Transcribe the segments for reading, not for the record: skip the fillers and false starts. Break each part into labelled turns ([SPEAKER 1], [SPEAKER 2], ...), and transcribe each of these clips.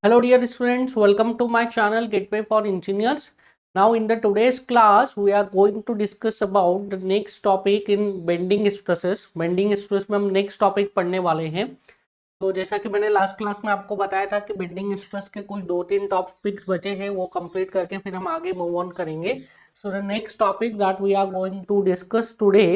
[SPEAKER 1] Hello dear students, welcome to my channel Gateway for Engineers. Now in the today's class we are going to discuss about the next topic in bending stresses. Bending stress में हम next topic पढ़ने वाले हैं. तो जैसा कि मैंने last class में आपको बताया था कि बेंडिंग स्ट्रेस के कुछ 2-3 टॉपिक्स बचे हैं, वो कंप्लीट करके फिर हम आगे मूव ऑन करेंगे. So the next topic that we are going to discuss today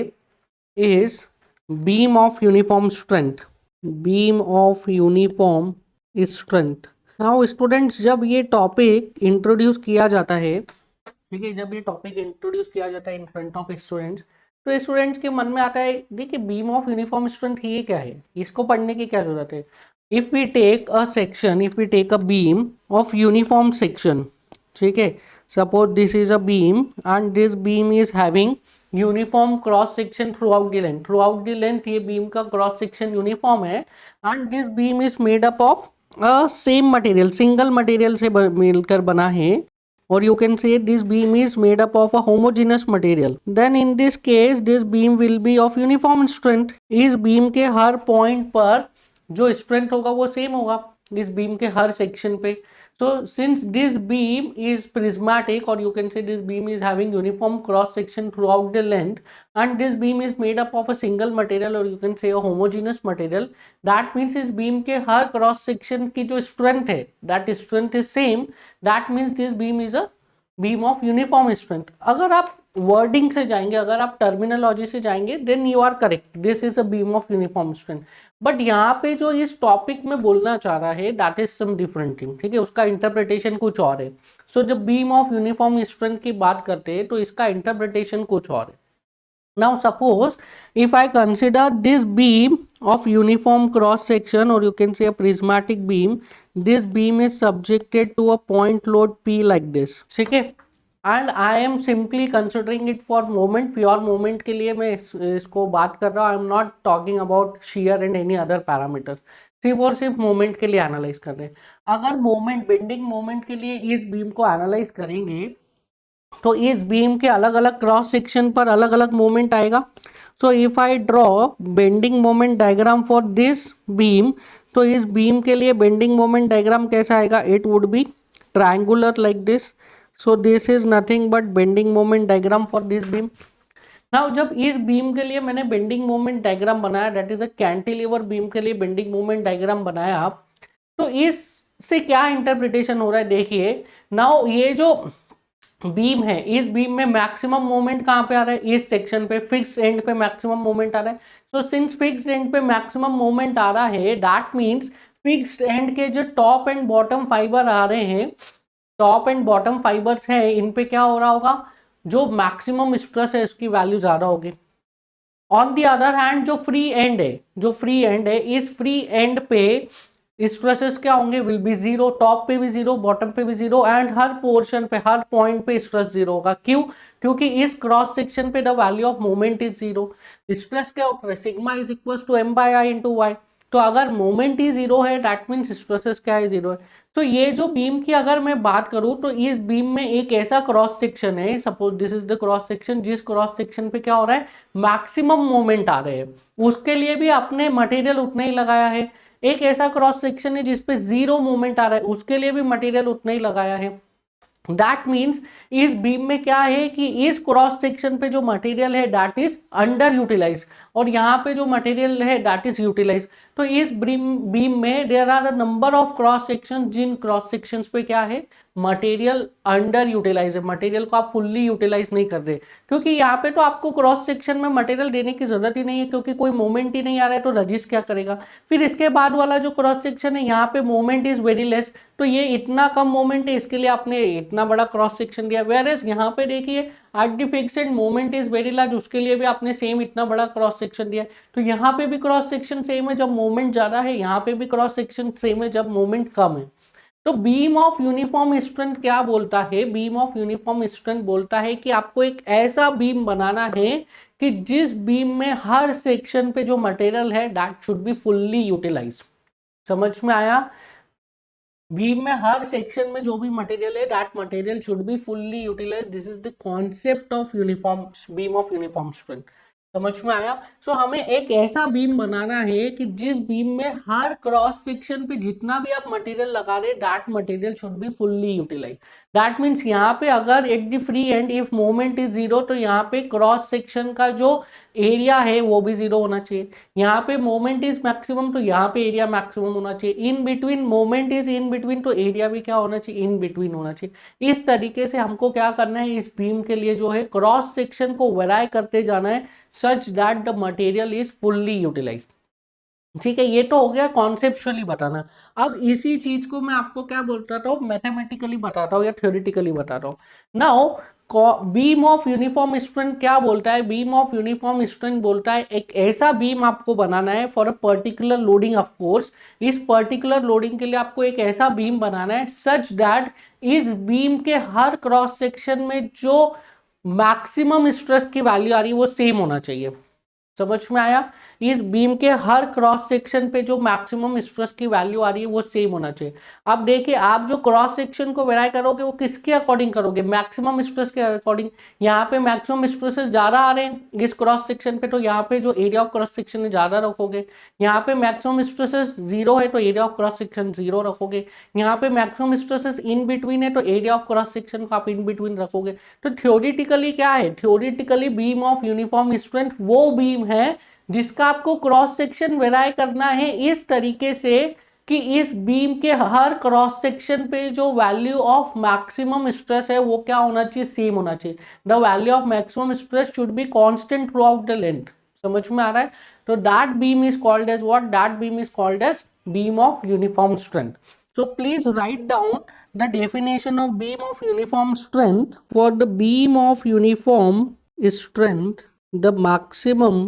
[SPEAKER 1] is beam of uniform strength. Beam of uniform strength. Now students, जब ये टॉपिक इंट्रोड्यूस किया जाता है, ठीक है, जब ये टॉपिक इंट्रोड्यूस किया जाता है इन फ्रंट ऑफ स्टूडेंट्स, तो स्टूडेंट्स के मन में आता है, देखिए बीम ऑफ यूनिफॉर्म स्ट्रेंथ ये क्या है, इसको पढ़ने की क्या जरूरत है. If we take a section, if we take a beam of uniform section, ठीक है, suppose this is a beam and this beam is having uniform cross section throughout the length. Throughout the length ये beam का cross section uniform है and this beam is made up of same material, single material से मिलकर बना है, or you can say this beam is made up of a homogeneous material. Then in this case this beam will be of uniform strength. इस beam के हर point पर जो strength होगा वो same होगा इस beam के हर section पे. So since this beam is prismatic, or you can say this beam is having uniform cross section throughout the length, and this beam is made up of a single material, or you can say a homogeneous material, that means इस beam के हर cross section की जो strength है, that strength is same. That means this beam is a beam of uniform strength. अगर आप wording से जाएंगे, अगर आप टर्मिनोलॉजी से जाएंगे, then you are correct, this is a beam of uniform strength. But यहाँ पे जो इस टॉपिक में बोलना चाह रहा है that is some different thing, ठीक है, उसका इंटरप्रिटेशन कुछ और है. सो जब बीम ऑफ यूनिफॉर्म स्ट्रेंथ की बात करते हैं तो इसका इंटरप्रिटेशन कुछ और है. Now suppose if I consider this beam of uniform cross section, or you can say a prismatic beam, this beam is subjected to a point load P like this, ठीक है, and I am simply considering it for moment, pure moment के लिए मैं इसको बात कर रहा हूँ. I am not talking about share and any other parameter, सिर्फ और सिर्फ मोमेंट के लिए एनालाइज कर रहे हैं. अगर मोमेंट, बेंडिंग मोमेंट के लिए इस बीम को एनालाइज करेंगे तो इस बीम के अलग अलग क्रॉस सेक्शन पर अलग अलग मोमेंट आएगा. So if I draw bending moment diagram for this beam, तो इस बीम के लिए बेंडिंग मोमेंट डायग्राम कैसा आएगा, it would be triangular like this. So this is nothing but bending moment diagram for this beam. Now जब इस beam के लिए मैंने बेंडिंग मोमेंट डायग्राम बनाया, that is a cantilever beam के लिए बेंडिंग मोमेंट डायग्राम बनाया, तो इससे क्या इंटरप्रिटेशन हो रहा है देखिए. नाउ ये जो बीम है, इस बीम में मैक्सिमम मोमेंट कहाँ पे आ रहा है, इस सेक्शन पे फिक्स एंड पे मैक्सिमम मोमेंट आ रहा है. सो सिंस फिक्स एंड पे मैक्सिमम मोमेंट आ रहा है, दैट मीन्स फिक्स्ड एंड के जो टॉप एंड बॉटम फाइबर आ रहे हैं, टॉप एंड बॉटम फाइबर्स है, इन पे क्या हो रहा होगा, जो मैक्सिमम स्ट्रेस है इसकी वैल्यू ज्यादा होगी. ऑन द अदर हैंड जो फ्री एंड है, जो फ्री एंड है, इस फ्री एंड पे स्ट्रेसेस क्या होंगे, विल बी जीरो. टॉप पे भी जीरो, बॉटम पे भी जीरो, एंड हर पोर्शन पे, हर पॉइंट पे स्ट्रेस जीरो होगा. क्यों? क्योंकि इस क्रॉस सेक्शन पे the value of moment is zero. Stress क्या होता है, sigma is equal to M by I into Y. तो अगर मोमेंट ही जीरो है दैट मीन्स स्ट्रेसेस क्या है, जीरो है. तो ये जो बीम की अगर मैं बात करूं तो इस बीम में एक ऐसा क्रॉस सेक्शन है, suppose this is the cross section, जिस क्रॉस सेक्शन पे क्या हो रहा है, मैक्सिमम मोमेंट आ रहे हैं, उसके लिए भी आपने मटेरियल उतना ही लगाया है. एक ऐसा क्रॉस सेक्शन है जिसपे जीरो मोमेंट आ रहा है, उसके लिए भी मटेरियल उतना ही लगाया है. दैट मीन्स इस बीम में क्या है कि इस क्रॉस सेक्शन पे जो मटेरियल है दैट इज अंडर यूटिलाइज, और यहाँ पे जो मटेरियल है दैट इज यूटिलाइज. तो इस बीम में there are a number of cross section, जिन क्रॉस सेक्शंस पे क्या है, मटेरियल अंडर यूटिलाइज है, मटेरियल को आप फुल्ली यूटिलाइज नहीं कर रहे, क्योंकि यहाँ पे तो आपको क्रॉस सेक्शन में मटेरियल देने की जरूरत ही नहीं है, क्योंकि कोई मोमेंट ही नहीं आ रहा है, तो रजिस्ट क्या करेगा. फिर इसके बाद वाला जो क्रॉस सेक्शन है, यहाँ पे मोमेंट इज वेरी लेस, तो ये इतना कम मोमेंट है, इसके लिए आपने इतना बड़ा क्रॉस सेक्शन दिया. वेयर एज यहाँ पे देखिए at the fixed moment is very large, उसके लिए भी आपने सेम इतना बड़ा क्रॉस सेक्शन दिया. तो यहाँ पे भी क्रॉस सेक्शन सेम है जब मोमेंट ज्यादा है, यहाँ पे भी क्रॉस सेक्शन सेम है जब मोमेंट कम है. तो बीम ऑफ यूनिफॉर्म स्ट्रेंथ क्या बोलता है, बीम ऑफ यूनिफॉर्म स्ट्रेंथ बोलता है कि आपको एक ऐसा बीम बनाना है कि जिस बीम में हर सेक्शन पे जो मटेरियल है that should be fully utilize. समझ में आया? बीम में हर सेक्शन में जो भी मटेरियल है that material should be fully utilize. This is the concept of uniform beam of uniform strength. समझ में आया। सो हमें एक ऐसा बीम बनाना है कि जिस बीम में हर क्रॉस सेक्शन पे जितना भी आप मटेरियल लगा रहे that material should be fully utilise. That means यहाँ पे अगर at the free end if moment is zero तो यहाँ पे क्रॉस सेक्शन का जो एरिया है वो भी जीरो होना चाहिए। यहाँ पे मोमेंट इज मैक्सिमम तो यहाँ पे एरिया मैक्सिमम होना चाहिए। In between moment is in between तो एरिया भी क्या होना चाहिए, इन बिटवीन होना चाहिए। इस तरीके से हमको क्या करना है, इस बीम के लिए जो है क्रॉस सेक्शन को वेराई करते जाना है such that the material is fully utilized। ठीक है, ये तो हो गया कॉन्सेप्चुअली बताना। अब इसी चीज को मैं आपको क्या बोलता हूँ, मैथमेटिकली बताता हूँ या थ्योरेटिकली बताता हूँ। Now beam of uniform strength क्या बोलता है, बीम ऑफ यूनिफॉर्म स्ट्रेंथ बोलता है एक ऐसा बीम आपको बनाना है for a particular loading. Of course इस पर्टिकुलर लोडिंग के लिए आपको एक ऐसा बीम बनाना है सच दैट इस बीम के हर क्रॉस सेक्शन में जो मैक्सिमम स्ट्रेस की वैल्यू आ रही है वो सेम होना चाहिए। समझ में आया। इस बीम के हर क्रॉस सेक्शन पे जो मैक्सिमम स्ट्रेस की वैल्यू आ रही है वो सेम होना चाहिए। अब देखिए आप जो क्रॉस सेक्शन को वेराई करोगे वो किसके अकॉर्डिंग करोगे, मैक्सिमम स्ट्रेस के अकॉर्डिंग। यहाँ पे मैक्सिमम स्ट्रेसेस ज्यादा आ रहे हैं इस क्रॉस सेक्शन पे तो यहाँ पे जो एरिया ऑफ क्रॉस सेक्शन है ज्यादा रखोगे। यहाँ पे मैक्सिमम स्ट्रेसेस जीरो है तो area of cross section zero रखोगे। यहाँ पे मैक्सिमम स्ट्रेसेस इन बिटवीन है तो एरिया ऑफ क्रॉस सेक्शन को आप इन बिटवीन रखोगे। तो थ्योरेटिकली क्या है, theoretically beam of uniform strength वो बीम है जिसका आपको क्रॉस सेक्शन वेराई करना है इस तरीके से कि इस बीम के हर क्रॉस सेक्शन पे जो वैल्यू ऑफ मैक्सिमम स्ट्रेस है वो क्या होना चाहिए, सेम होना चाहिए। The value of maximum stress should be constant throughout the length. समझ में आ रहा है। तो that beam is called as what, that beam is called as beam of uniform strength. So please write down the definition of beam of uniform strength. For the beam of uniform strength, the maximum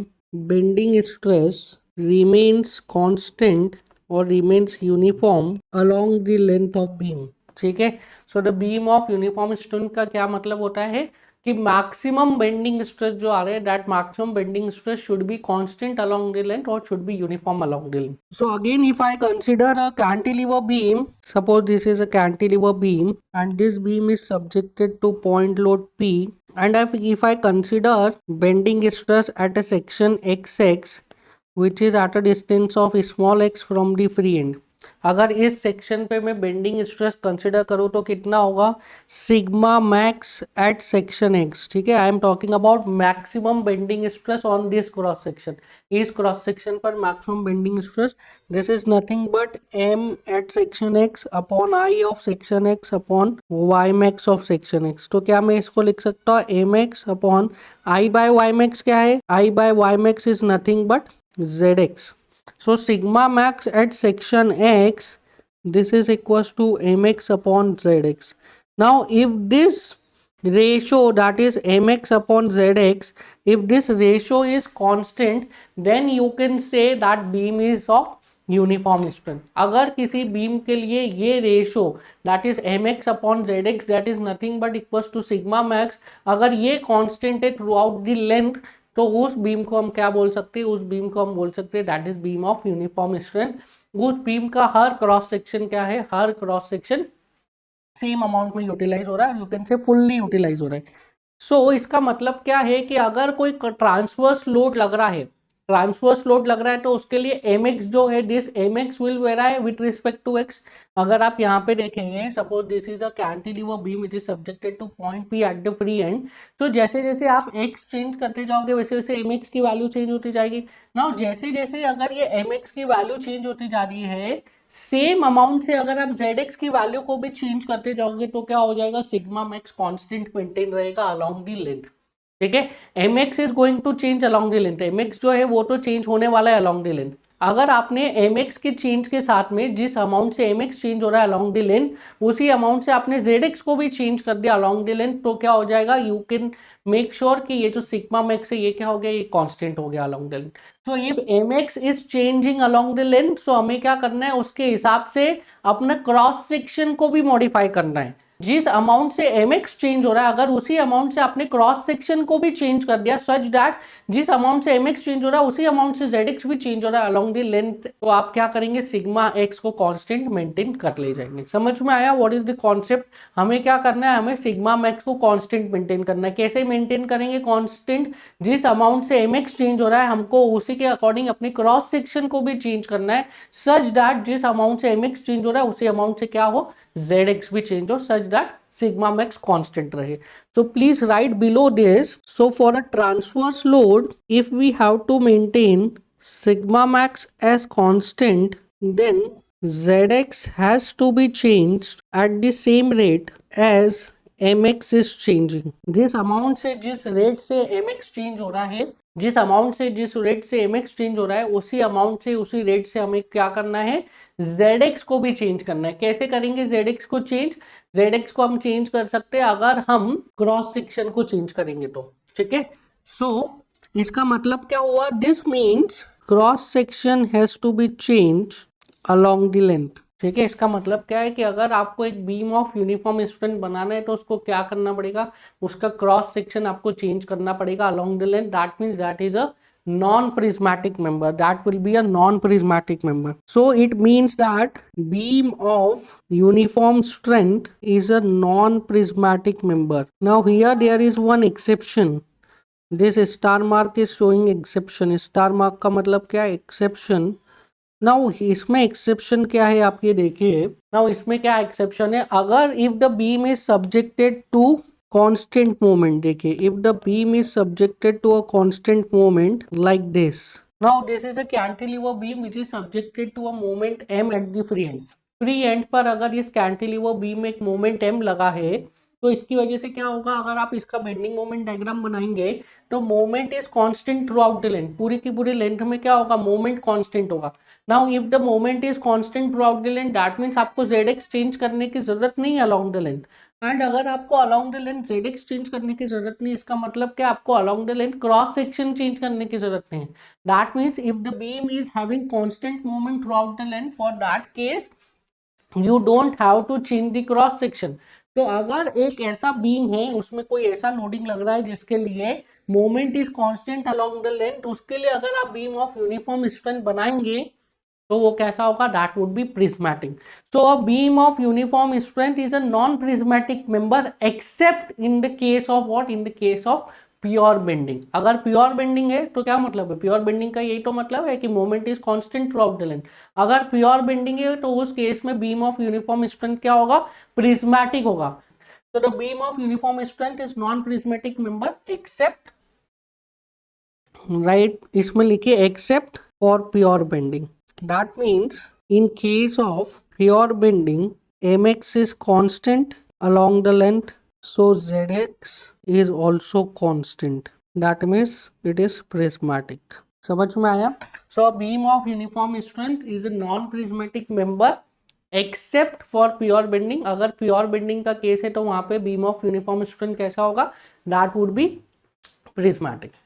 [SPEAKER 1] bending stress remains constant or remains uniform along the length of beam। ठीक है। So the beam of uniform strength का क्या मतलब होता है कि maximum bending stress जो आ रहे हैं that maximum bending stress should be constant along the length और should be uniform along the length. So again if I consider a cantilever beam, suppose this is a cantilever beam and this beam is subjected to point load P and if I consider bending stress at a section XX which is at a distance of small x from the free end। अगर इस section पे मैं bending stress consider करूँ तो कितना होगा, sigma max at section X. ठीक है, I am talking about maximum bending stress on this cross section. इस क्रॉस सेक्शन पर maximum bending stress this is nothing but M at section X upon I of section X upon Y max of section X. तो क्या मैं इसको लिख सकता हूँ, M X upon I by Y max क्या है, I by Y max is nothing but Z x. So sigma max at section x, this is equals to mx upon zx. Now if this ratio, that is mx upon zx, if this ratio is constant then you can say that beam is of uniform strength. अगर किसी beam के लिए ये ratio that is mx upon zx that is nothing but equals to sigma max, अगर ये constant है through out the length तो उस बीम को हम क्या बोल सकते हैं, उस बीम को हम बोल सकते हैं that is beam of uniform strength. उस बीम का हर क्रॉस सेक्शन क्या है, हर क्रॉस सेक्शन सेम अमाउंट में यूटिलाइज हो रहा है, you can say fully utilise हो रहा है। सो इसका मतलब क्या है कि अगर कोई ट्रांसवर्स लोड लग रहा है, ट्रांसवर्स लोड लग रहा है तो उसके लिए mx जो है this mx will vary with respect to x। अगर आप यहाँ पे देखेंगे suppose this is a cantilever beam which is subjected to point P at the free end, तो जैसे जैसे आप x चेंज करते जाओगे वैसे वैसे mx की वैल्यू चेंज होती जाएगी। नाउ जैसे जैसे अगर ये mx की वैल्यू चेंज होती जा रही है सेम अमाउंट से अगर आप zx की वैल्यू को भी चेंज करते जाओगे तो क्या हो जाएगा, सिग्मा मैक्स कांस्टेंट मेंटेन रहेगा अलोंग द लेंथ। ठीक है, mx is going to change along the length, mx जो है वो तो चेंज होने वाला है अलोंग द लेंथ। अगर आपने mx के चेंज के साथ में जिस अमाउंट से mx चेंज हो रहा है अलोंग द लेंथ उसी अमाउंट से आपने zx को भी चेंज कर दिया अलोंग द लेंथ तो क्या हो जाएगा, यू कैन मेक श्योर कि ये जो सिग्मा मैक्स है ये क्या हो गया, ये कांस्टेंट हो गया along the length. So if mx is changing along the length सो हमें क्या करना है, उसके हिसाब से अपना क्रॉस सेक्शन को भी मॉडिफाई करना है। जिस अमाउंट से mx चेंज हो रहा है, अगर उसी अमाउंट से आपने क्रॉस सेक्शन को भी चेंज कर दिया सच दैट जिस अमाउंट से mx चेंज हो रहा है उसी अमाउंट से zx भी चेंज हो रहा है अलोंग द लेंथ, तो आप क्या करेंगे, सिग्मा x को कांस्टेंट मेंटेन कर ले जाएंगे। समझ में आया व्हाट इज द कॉन्सेप्ट? हमें क्या करना है, हमें सिग्मा मैक्स को कांस्टेंट मेंटेन करना है। कैसे मेंटेन करेंगे कांस्टेंट? जिस अमाउंट से mx चेंज हो रहा है हमको उसी के अकॉर्डिंग अपने क्रॉस सेक्शन को भी चेंज करना है सच दैट जिस अमाउंट से mx चेंज हो रहा है उसी अमाउंट से क्या हो, zx भी चेंज हो such that sigma max constant rahe. So please write below this. So for a transverse load, if we have to maintain sigma max as constant, then zx has to be changed at the same rate as mx is changing. जिस amount से जिस rate से mx change हो रहा है, जिस amount से जिस रेट से mx चेंज हो रहा है उसी अमाउंट से उसी रेट से हमें क्या करना है, zx को भी चेंज करना है। कैसे करेंगे zx को चेंज? zx को हम चेंज कर सकते हैं अगर हम क्रॉस सेक्शन को चेंज करेंगे तो, ठीक है। सो इसका मतलब क्या हुआ, this means cross section has to be change along the length, ठीक है। इसका मतलब क्या है कि अगर आपको एक बीम ऑफ यूनिफॉर्म इंस्ट्रूमेंट बनाना है तो उसको क्या करना पड़ेगा, उसका क्रॉस सेक्शन आपको चेंज करना पड़ेगा along the length. That means that is a non-prismatic member, that will be a non-prismatic member. So it means that beam of uniform strength is a non-prismatic member. Now here there is one exception. This star mark is showing exception. Star mark का मतलब क्या है, exception. Now इसमें exception क्या है आप ये देखिए। Now इसमें क्या exception है, अगर if the beam is subjected to constant moment, देखिए if the beam is subjected to a constant moment like this. Now this is a cantilever beam which is subjected to a moment m at the free end. Free and पर अगर इस cantilever beam में एक moment m लगा है तो इसकी वजह से क्या होगा, अगर आप इसका बेंडिंग मोमेंट डायग्राम बनाएंगे तो moment is constant throughout the length, पूरी की पूरी लेंथ में क्या होगा, मोमेंट कांस्टेंट होगा। Now if the moment is constant throughout the length that means आपको zx चेंज करने की जरूरत नहीं है अलोंग द लेंथ। एंड अगर आपको along the length zx change करने की जरूरत नहीं है, इसका मतलब क्या, आपको along the length cross section change करने की जरूरत नहीं है। That means if the beam is having constant movement throughout the length, for that case you don't have to change the cross section. तो अगर एक ऐसा बीम है उसमें कोई ऐसा लोडिंग लग रहा है जिसके लिए moment is constant along the length, उसके लिए अगर आप बीम ऑफ यूनिफॉर्म स्ट्रेंथ बनाएंगे तो वो कैसा होगा, that would be prismatic. So a beam of uniform strength is a non prismatic member accept in the case of what, in the case of pure bending. अगर pure bending है तो क्या मतलब है, प्योर बेंडिंग का यही तो मतलब है कि moment is constant throughout the length. अगर प्योर बेंडिंग है तो उस केस में बीम ऑफ यूनिफॉर्म स्ट्रेंथ क्या होगा, प्रिज्मेटिक होगा। तो the beam of uniform strength is non prismatic member except, right, इसमें लिखिए except for pure bending. That means in case of pure bending, mx is constant along the length, so zx is also constant. That means it is prismatic. समझ में आया? So a beam of uniform strength is a non-prismatic member except for pure bending. अगर pure bending का case है तो वहां पे beam of uniform strength कैसा होगा, that would be prismatic.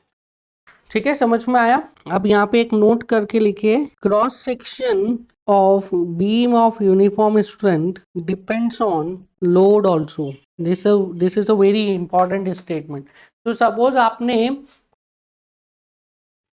[SPEAKER 1] ठीक है, समझ में आया? अब यहाँ पे एक नोट करके लिखिए, cross section of beam of uniform strength depends on load also. This is a very important statement. तो सपोज आपने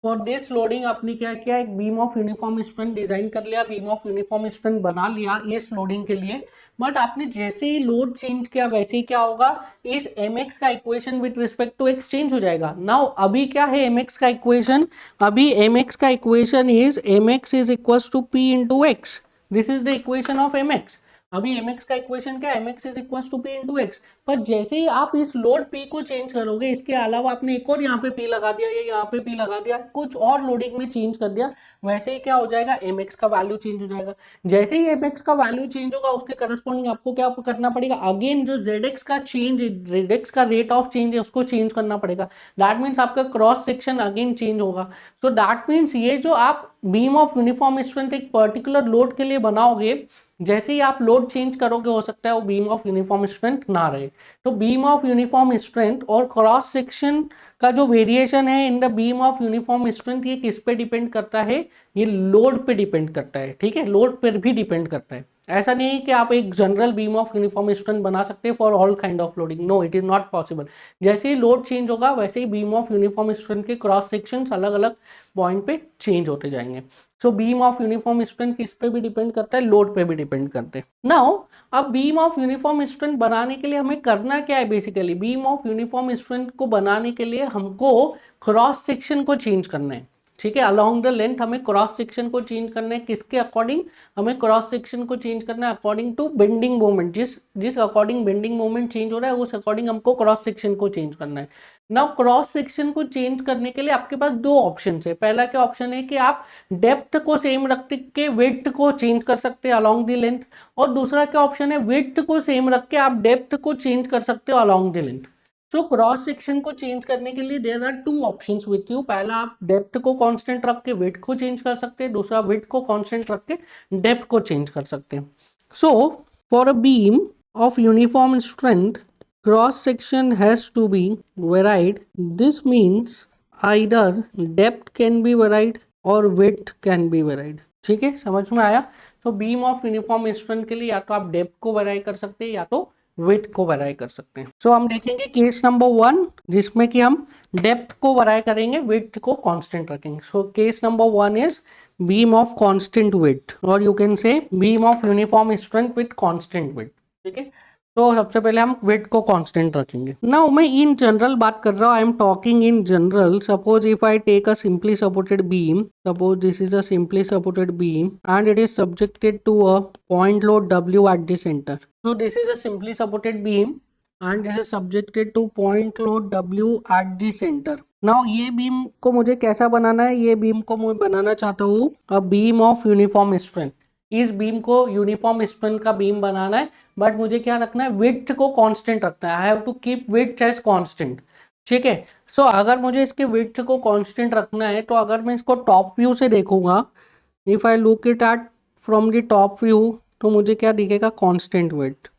[SPEAKER 1] फॉर दिस लोडिंग आपने क्या किया, एक beam of uniform strength design कर लिया, बीम ऑफ यूनिफॉर्म स्ट्रेंथ बना लिया इस लोडिंग के लिए, बट आपने जैसे ही लोड चेंज किया वैसे ही क्या होगा, इस mx का equation with respect to x change हो जाएगा। नाउ अभी क्या है mx का इक्वेशन, अभी mx का equation is mx is equal to p into x, this is the equation of mx। अभी mx का इक्वेशन क्या है, mx is equal to p into x. पर जैसे ही आप इस लोड p को चेंज करोगे, इसके अलावा आपने एक और यहाँ पे p लगा दिया, ये यहाँ पे p लगा दिया, कुछ और लोडिंग में चेंज कर दिया, वैसे ही क्या हो जाएगा, mx का वैल्यू चेंज हो जाएगा। जैसे ही mx का वैल्यू चेंज होगा उसके करस्पॉन्डिंग आपको क्या करना पड़ेगा, अगेन जो zx का चेंज, zx का रेट ऑफ चेंज है उसको चेंज करना पड़ेगा। दैट मीन्स आपका क्रॉस सेक्शन अगेन चेंज होगा। सो दैट मीन्स ये जो आप बीम ऑफ यूनिफॉर्म स्ट्रेंथ एक पर्टिकुलर लोड के लिए बनाओगे, जैसे ही आप लोड चेंज करोगे हो सकता है वो बीम ऑफ यूनिफॉर्म स्ट्रेंथ ना रहे। तो बीम ऑफ यूनिफॉर्म स्ट्रेंथ और क्रॉस सेक्शन का जो वेरिएशन है in the beam of uniform strength, ये किस पे डिपेंड करता है, ये लोड पे डिपेंड करता है। ठीक है, लोड पर भी डिपेंड करता है। ऐसा नहीं है कि आप एक general beam of uniform strength बना सकते हैं for all kind of loading, no it is not possible. जैसे ही लोड चेंज होगा वैसे ही बीम ऑफ यूनिफॉर्म स्ट्रेंथ के क्रॉस सेक्शंस अलग अलग पॉइंट पे चेंज होते जाएंगे। So beam of uniform strength किस पे भी डिपेंड करता है, लोड पे भी डिपेंड करते हैं। नाउ अब बीम ऑफ यूनिफॉर्म स्ट्रेंथ बनाने के लिए हमें करना क्या है, basically beam of uniform strength को बनाने के लिए हमको क्रॉस सेक्शन को चेंज करना है, ठीक है। अलोंग द लेंथ हमें क्रॉस सेक्शन को चेंज करना है, किसके अकॉर्डिंग, हमें क्रॉस सेक्शन को चेंज करना है अकॉर्डिंग टू बेंडिंग मोमेंट, जिस अकॉर्डिंग बेंडिंग मोमेंट चेंज हो रहा है उस अकॉर्डिंग हमको क्रॉस सेक्शन को चेंज करना है। नाउ क्रॉस सेक्शन को चेंज करने के लिए आपके पास दो ऑप्शन है। पहला क्या ऑप्शन है कि आप डेप्थ को सेम रख के विड्थ को चेंज कर सकते हैं अलोंग द लेंथ, और दूसरा क्या ऑप्शन है, विड्थ को सेम रख के आप डेप्थ को चेंज कर सकते हो along the length. So cross section को चेंज करने के लिए there are two options with you. पहला आप डेप्थ को कांस्टेंट रख के विड्थ को चेंज कर सकते हैं, दूसरा विड्थ को कांस्टेंट रख के डेप्थ को चेंज कर सकते हैं। So for a beam of uniform strength cross section has to be varied. This means either depth can be varied और विड्थ कैन बी वेराइड। ठीक है, समझ में आया। तो बीम ऑफ यूनिफॉर्म स्ट्रेंथ के लिए या तो आप डेप्थ को वेराई कर सकते हैं या तो विड्थ को वेराई कर सकते हैं। सो हम देखेंगे केस नंबर 1 जिसमें कि हम डेप्थ को वेराई करेंगे, विड्थ को कांस्टेंट रखेंगे। So case number 1 is beam of constant width, और you can say beam of uniform strength with constant width. ठीक है, तो सबसे पहले हम विड्थ को कांस्टेंट रखेंगे। नाउ मैं इन जनरल बात कर रहा हूँ, I am talking in general. Suppose if I take a simply supported beam, suppose this is a simply supported beam and it is subjected to a point load W at the center. So this is a simply supported beam and this is subjected to point load W at the center. Now ये beam को मुझे कैसा बनाना है, ये beam को मैं बनाना चाहता हूँ अ बीम ऑफ यूनिफॉर्म स्ट्रेंथ। इस बीम को यूनिफॉर्म स्ट्रेंथ का बीम बनाना है, बट मुझे क्या रखना है, विड्थ को कांस्टेंट रखना है। I have to keep width as constant. ठीक है, सो अगर मुझे इसके विड्थ को कांस्टेंट रखना है तो अगर मैं इसको टॉप व्यू से देखूंगा, if I look it at from the top view, तो मुझे क्या दिखेगा, constant width.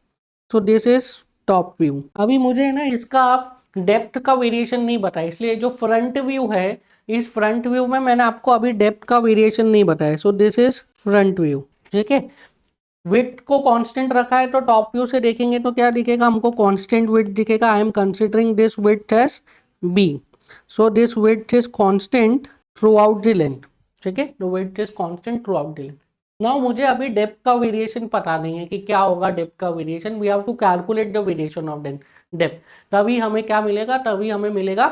[SPEAKER 1] So this is top view. अभी मुझे ना इसका डेप्थ का वेरिएशन नहीं बताया, इसलिए जो फ्रंट व्यू है, इस फ्रंट व्यू में मैंने आपको अभी डेप्थ का वेरिएशन नहीं बताया। सो दिस इज फ्रंट व्यू। ठीक है, विड्थ को कांस्टेंट रखा है तो टॉप व्यू से देखेंगे तो क्या दिखेगा, हमको कांस्टेंट विड्थ दिखेगा। I am considering this width as B. So this width is constant throughout the length. ठीक है, the width is constant throughout the length. Now मुझे अभी डेप्थ का वेरिएशन पता नहीं है कि क्या होगा डेप्थ का variation. We have to calculate the variation of depth, तभी हमें क्या मिलेगा, तभी हमें मिलेगा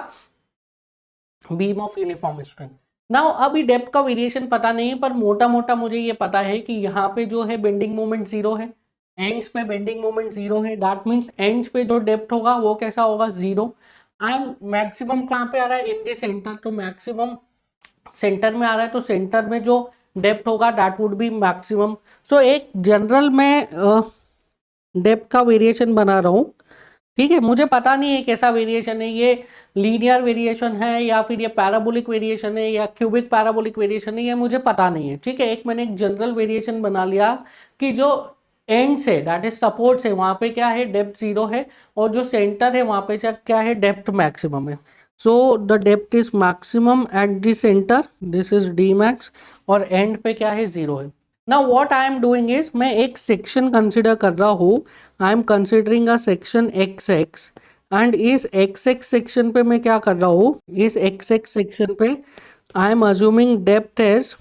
[SPEAKER 1] beam of uniform strength. Now अभी डेप्थ का वेरिएशन पता नहीं है, पर मोटा मोटा मुझे ये पता है कि यहाँ पे जो है बेंडिंग मोमेंट 0 है, एंड्स पे बेंडिंग मोमेंट 0 है। दैट मीन्स एंड्स पे जो डेप्थ होगा वो कैसा होगा, 0। एंड मैक्सिमम कहाँ पे आ रहा है, इन द सेंटर, तो मैक्सिमम सेंटर में आ रहा है, तो सेंटर में जो डेप्थ होगा दैट वुड बी मैक्सिमम। सो एक जनरल में डेप्थ का वेरिएशन बना रहा हूँ। ठीक है, मुझे पता नहीं है कैसा वेरिएशन है, ये लीनियर वेरिएशन है या फिर ये पैराबोलिक वेरिएशन है या क्यूबिक पैराबोलिक वेरिएशन है, ये मुझे पता नहीं है। ठीक है, एक मैंने एक जनरल वेरिएशन बना लिया कि जो and say that is support से वहां पे क्या है, डेप्थ 0 है, और जो सेंटर है वहां पे क्या है, डेप्थ मैक्सिमम है। So the depth is maximum eight the centre, this is D max, और एंड पे क्या है, 0 है। Now what I am doing is, मैं एक सेक्शन कंसिडर कर रहा हूँ। I am considering a section XX, and इस XX सेक्शन पे मैं क्या कर रहा हूँ, इस XX सेक्शन पे I am assuming depth as,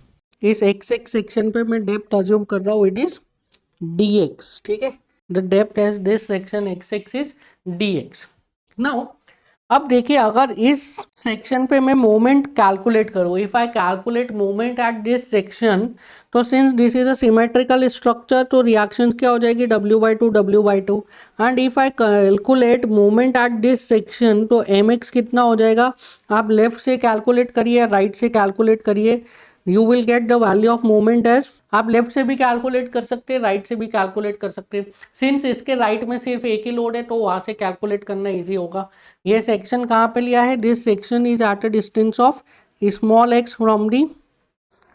[SPEAKER 1] इस XX सेक्शन पे मैं डेप्थ अज्यूम कर रहा हूँ, इट इज dx। ठीक है, the depth at this section XX is dx। Now अब देखिए, अगर इस सेक्शन पे मैं मोमेंट कैलकुलेट करूँ, if I calculate moment at this section, तो since this is a symmetrical structure, तो रिएक्शन क्या हो जाएगी, W/2 W/2। And if I calculate moment at this section, तो mx कितना हो जाएगा, आप लेफ्ट से कैलकुलेट करिए, राइट से कैलकुलेट करिए, you will get the value of moment as, आप लेफ्ट से भी कैलकुलेट कर सकते हैं, राइट से भी कैलकुलेट कर सकते हैं। सिंस इसके राइट में सिर्फ एक ही लोड है तो वहां से कैलकुलेट करना इजी होगा। ये सेक्शन कहाँ पे लिया है, this section is at a distance of small x from the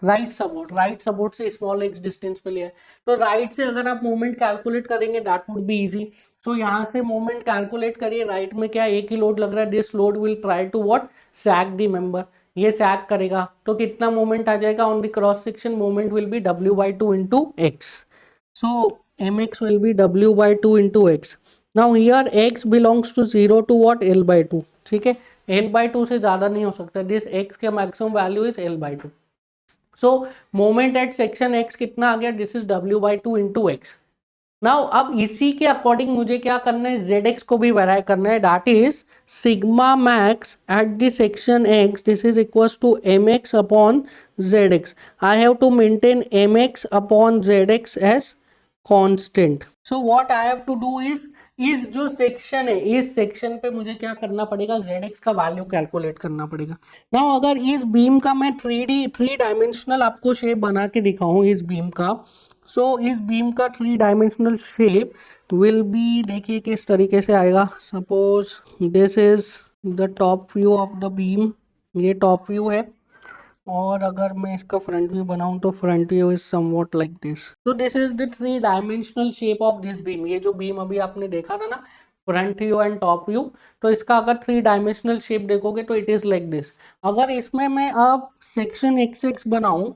[SPEAKER 1] right support, right support से स्मॉल x डिस्टेंस पे लिया है, तो राइट से अगर आप मोमेंट कैलकुलेट करेंगे दैट वुड बी इजी। सो यहाँ से मोमेंट कैलकुलेट करिए, राइट में क्या एक ही लोड लग रहा है, this load will try to what, sag the member, ये सैग करेगा, तो कितना मोमेंट आ जाएगा on the cross section, moment will be W/2 into x. so mx will be w by 2 into x. now here x belongs to 0 to what, l by 2. ठीक है, l by 2 से ज़्यादा नहीं हो सकता, दिस x के maximum value is l by 2. So moment at section x कितना आ गया, this is w by 2 into x. Now अब इसी के अकॉर्डिंग मुझे क्या करना है, zx को भी वेराई करना है, that is sigma max at the section x, this is equals to mx upon zx. I have to maintain mx upon zx as constant. So what I have to do इस जो section है, इस section पे मुझे क्या करना पड़ेगा, zx का वैल्यू कैलकुलेट करना पड़ेगा. नाउ अगर इस बीम का मैं 3 डायमेंशनल आपको शेप बना के दिखाऊं इस बीम का, सो इस बीम का 3 डायमेंशनल शेप विल बी, देखिए किस तरीके से आएगा. Suppose this is the top view of the beam, ये टॉप व्यू है, और अगर मैं इसका फ्रंट व्यू बनाऊं तो front view is somewhat like this. तो this is the 3 dimensional shape of this beam. ये जो बीम अभी आपने देखा था ना, front view and top view, तो इसका अगर 3 डायमेंशनल शेप देखोगे तो इट इज लाइक दिस. अगर इसमें मैं अब सेक्शन एक्स बनाऊं,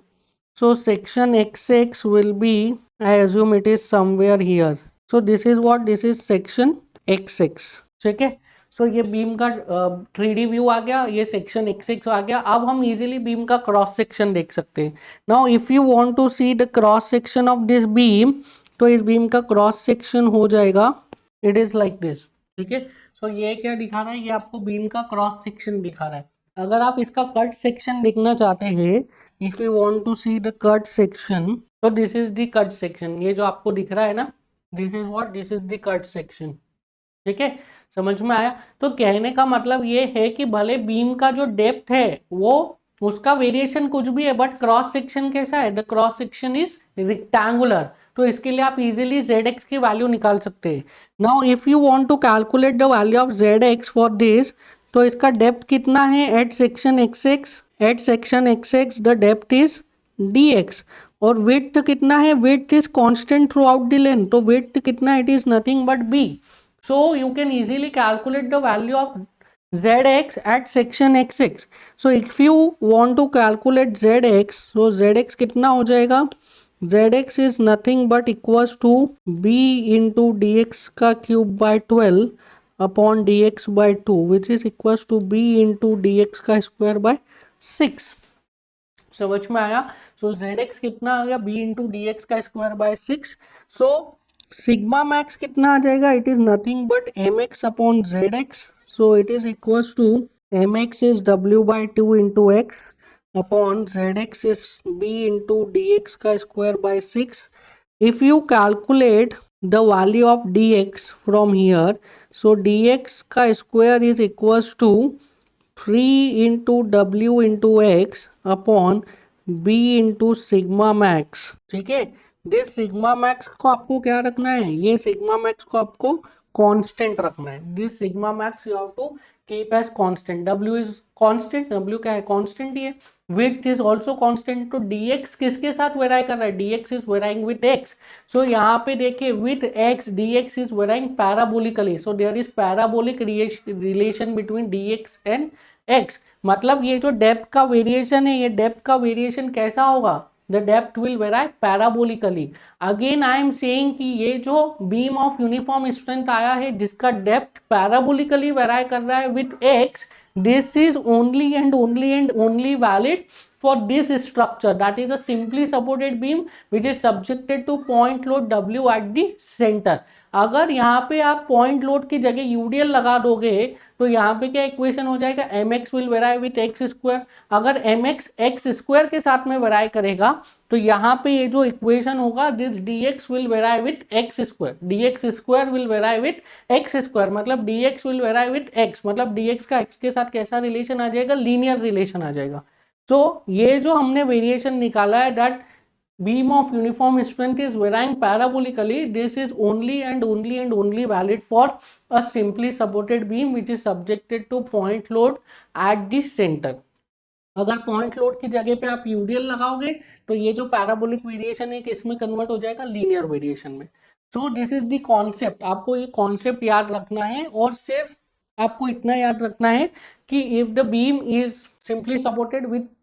[SPEAKER 1] so section xx will be, I assume it is somewhere here. so this is what, this is section xx. ठीक है, so ये बीम का 3D व्यू आ गया, ये सेक्शन xx आ गया. अब हम इजीली बीम का क्रॉस सेक्शन देख सकते हैं. Now if you want to see the cross section of this beam, तो इस बीम का क्रॉस सेक्शन हो जाएगा, इट इज लाइक दिस. ठीक है, सो ये क्या दिखा रहा है, ये आपको बीम का क्रॉस सेक्शन दिखा रहा है. अगर आप इसका कट सेक्शन देखना चाहते हैं, if you want to see the cut section, तो this is the cut section. ये जो आपको दिख रहा है ना, this is what, this is the cut section. ठीक है, समझ में आया. तो कहने का मतलब ये है कि भले बीम का जो डेप्थ है वो उसका वेरिएशन कुछ भी है, बट क्रॉस सेक्शन कैसा है, the cross section is rectangular. तो इसके लिए आप इजीली zx की वैल्यू निकाल सकते हैं. Now if you want to calculate the value of zx for this, तो इसका डेप्थ कितना है at section xx, at section xx the depth is dx. और विड्थ कितना है, width is constant throughout the length, तो width कितना, it is nothing but b. so you can easily calculate the value of zx at section xx. so if you want to calculate zx, so zx कितना हो जाएगा, zx is nothing but equals to b into dx का cube by 12 upon dx by 2, which is equals to b into dx का square by 6. समझ में आया. सो zx कितना आ गया, b into dx का square by 6. So sigma max कितना आ जाएगा, it is nothing but mx upon zx. So it is equals to mx is w by 2 into x upon zx is b into dx का square by 6. If you calculate the value of dx from here, so dx का square is equals to 3 into w into x upon b into sigma max. ठीक है, this sigma max को आपको क्या रखना है, ये सिग्मा मैक्स को आपको कांस्टेंट रखना है. This sigma max you have to keep as constant. w is constant, w क्या है, कांस्टेंट ही है. Width is also constant. तो dx किसके साथ वेराई कर रहा है, dx is varying with x. So यहाँ पे देखिए with x dx is varying parabolically. So there is parabolic relation between dx and x. मतलब ये जो डेप्थ का वेरिएशन है, ये डेप्थ का वेरिएशन कैसा होगा, the depth will vary parabolically. again I am saying कि ये जो beam of uniform strength आया है जिसका depth parabolically vary कर रहा है with x, this is only and only valid for this structure, that is a simply supported beam which is subjected to point load w at the center. अगर यहाँ पे आप पॉइंट लोड की जगह UDL लगा दोगे तो यहाँ पे क्या इक्वेशन हो जाएगा, mx will vary with x square. अगर mx एक्स स्क्वायर के साथ में वेराई करेगा तो यहाँ पे ये जो इक्वेशन होगा, this dx will vary with x square, dx square will vary with x square, मतलब dx will vary with x, मतलब dx का x के साथ कैसा रिलेशन आ जाएगा, लीनियर रिलेशन आ जाएगा. सो ये जो हमने वेरिएशन निकाला है, that beam of uniform strength is varying parabolically, this is only and only valid for a simply supported beam which is subjected to point load at the center. अगर point load की जगह पे आप UDL लगाओगे तो ये जो parabolic variation है किसमें कन्वर्ट हो जाएगा, लीनियर वेरिएशन में. सो दिस इज द कॉन्सेप्ट, आपको ये कॉन्सेप्ट याद रखना है. और सिर्फ आपको इतना याद रखना है कि if the beam is simply supported with